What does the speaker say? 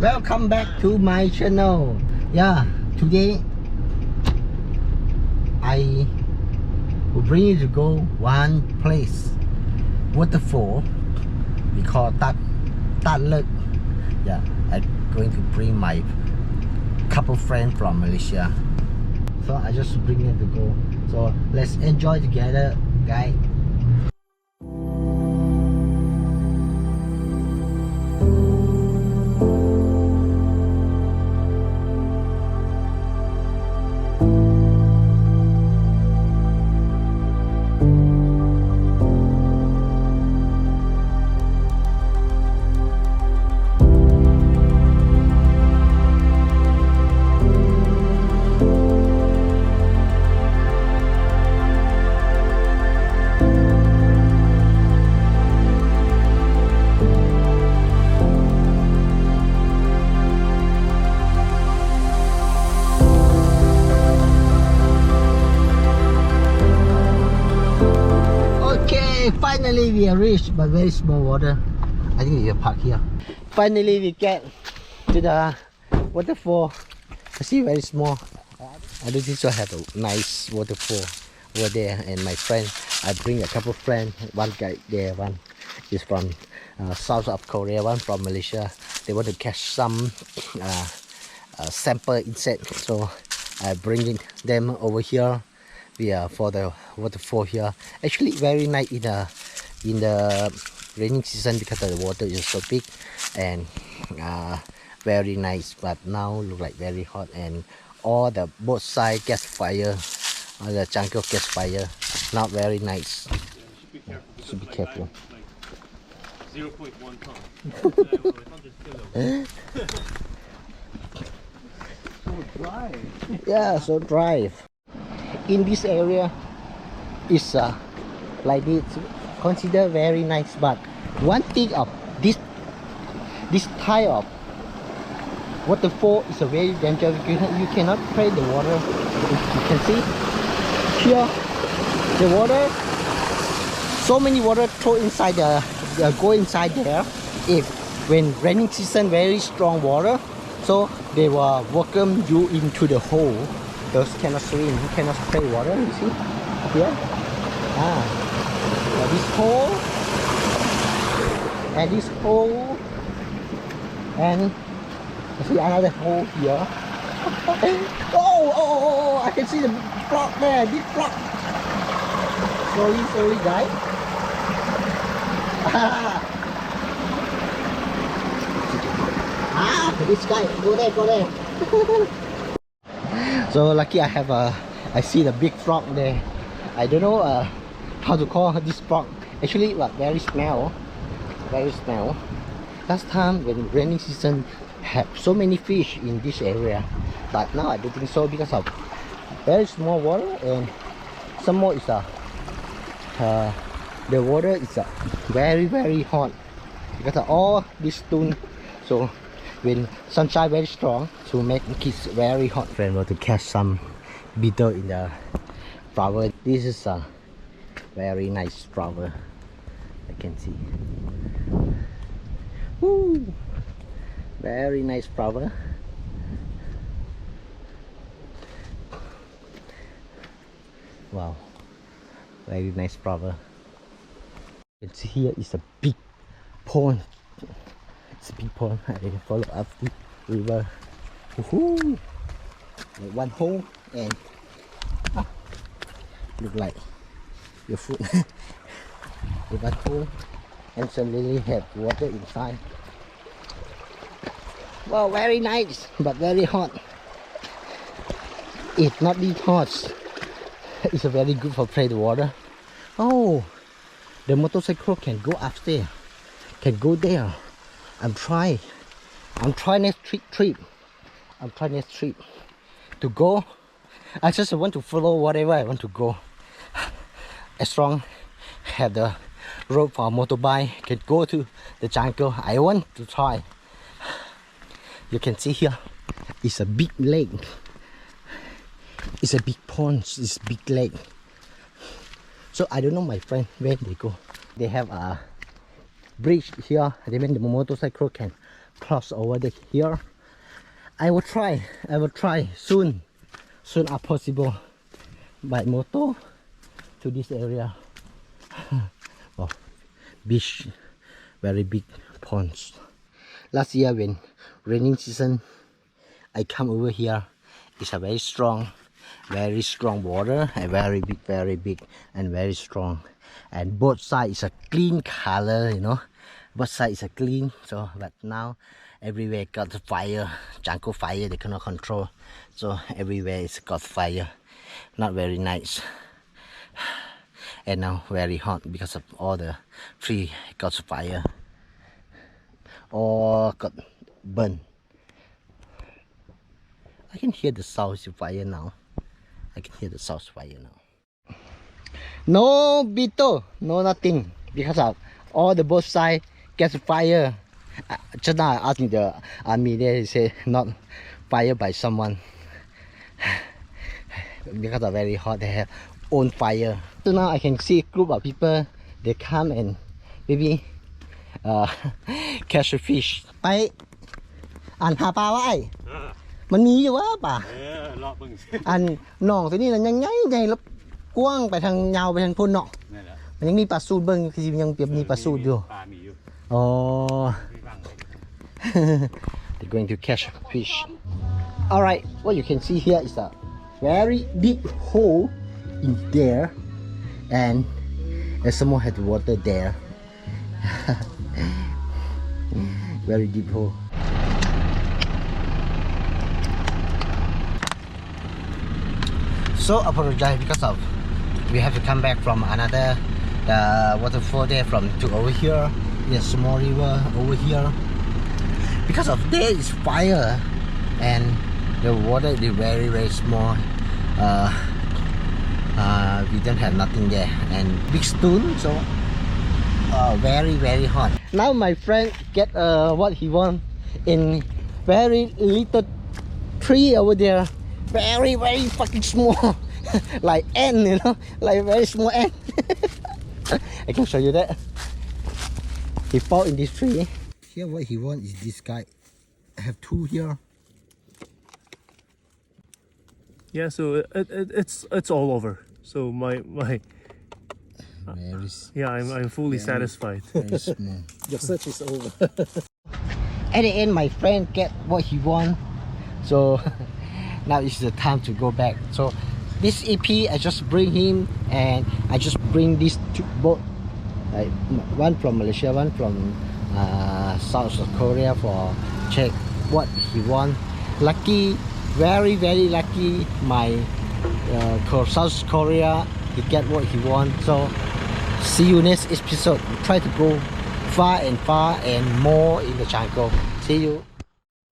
Welcome back to my channel. Yeah, today I will bring you to go one place, waterfall. We call Tat Lek. Yeah, I'm going to bring my couple friend from Malaysia. So I just bring them to go. So let's enjoy together, guys. Finally we are reached but very small water. I think we will park here. Finally we get to the waterfall. I see very small. I don't think so have a nice waterfall over there. And my friend, I bring a couple friends. One guy there, one is from South Korea, one from Malaysia. They want to catch some sample insect, so I bring them over here. We are for the waterfall here. Actually very nice in the raining season because the water is so big and very nice, but now look like very hot and all the both side catch fire. The jungle catch fire. Not very nice. Should be careful. 0.1 ton. So dry. Yeah, so dry. In this area is like this, considered very nice, but one thing of this type of waterfall is a very dangerous. You cannot play the water. You can see here the water, so many water throw inside go inside there. If when raining season, very strong water, so they will welcome you into the hole. Those cannot swim, you cannot play water. You see here, this hole and this hole, and I see another hole here. Oh, I can see the frog there, big frog. Slowly guys. This guy, go there. So lucky I have I see the big frog there. I don't know how to call this frog. Actually, very smell. Last time when rainy season, have so many fish in this area, but now I don't think so because of very small water, and some more is the water is very hot because of all this stone. So when sunshine very strong, to make it very hot. Friend want to catch some beetle in the flower. This is a very nice flower. I can see. Woo! Very nice flower. Wow, very nice flower. You can see here is a big pond. It's a big pond. I can follow up the river. Woohoo! One hole and look like your foot. One hole and suddenly have water inside. Wow, very nice but very hot. It's not this hot. It's very good for play the water. Oh, the motorcycle can go upstairs. Can go there. I'm trying next trip. I'm trying next trip to go. I just want to follow whatever I want to go. As long have the road for motorbike, can go to the jungle. I want to try. You can see here, it's a big lake. It's a big pond. It's a big lake. So I don't know my friend where they go. They have a bridge here. They mean the motorcycle can cross over here. I will try soon as possible by motor to this area. Oh, beach, very big ponds. Last year when raining season, I come over here. It's a very strong water, and very big and very strong. And both sides is a clean color, you know. Both sides are clean. So, but now everywhere got fire, jungle fire. They cannot control. So everywhere is got fire. Not very nice. And now very hot because of all the tree got fire. Or got burned. I can hear the sound of fire now. I can hear the sound of fire now. No beetle, no nothing, because of all the both sides get fire. Just now I asked the army, they say not fire by someone. Because of very hot, they have own fire. So now I can see a group of people. They come and maybe catch a fish. ไปอ่านหาปลาไว้ มันมีอยู่วะป่ะรอเบิ่งอันหนองตัวนี้น่ะยังใหญ่แล้วกว้างไปทางยาวไปทางพุ่นเนาะมันยังมีปลาสูตรเบิ่งคือยังมีปลาสูตรอยู่ปลามีอยู่อ๋อ They're going to catch fish. All right, what you can see here is a very deep hole in there, and there's someone had water there. Very deep hole. So apologize because of we have to come back from another waterfall there from to over here. There's a small river over here. Because of there is fire and the water is very small. We don't have nothing there and big stone, so very hot. Now my friend get what he want in very little tree over there. Very fucking small. Like ant, you know, like very small ant. I can show you that. He fell in this tree. Here what he wants is this guy. I have two here. Yeah, so it's all over. So my yeah, I'm fully satisfied. Very small. Your search is over. At the end, my friend get what he want. So now it's the time to go back. So this EP I just bring him, and I just bring these two boat, one from Malaysia, one from South Korea, for check what he want. Lucky, very lucky, my South Korea, he get what he want. So see you next episode. Try to go far and more in the jungle. See you.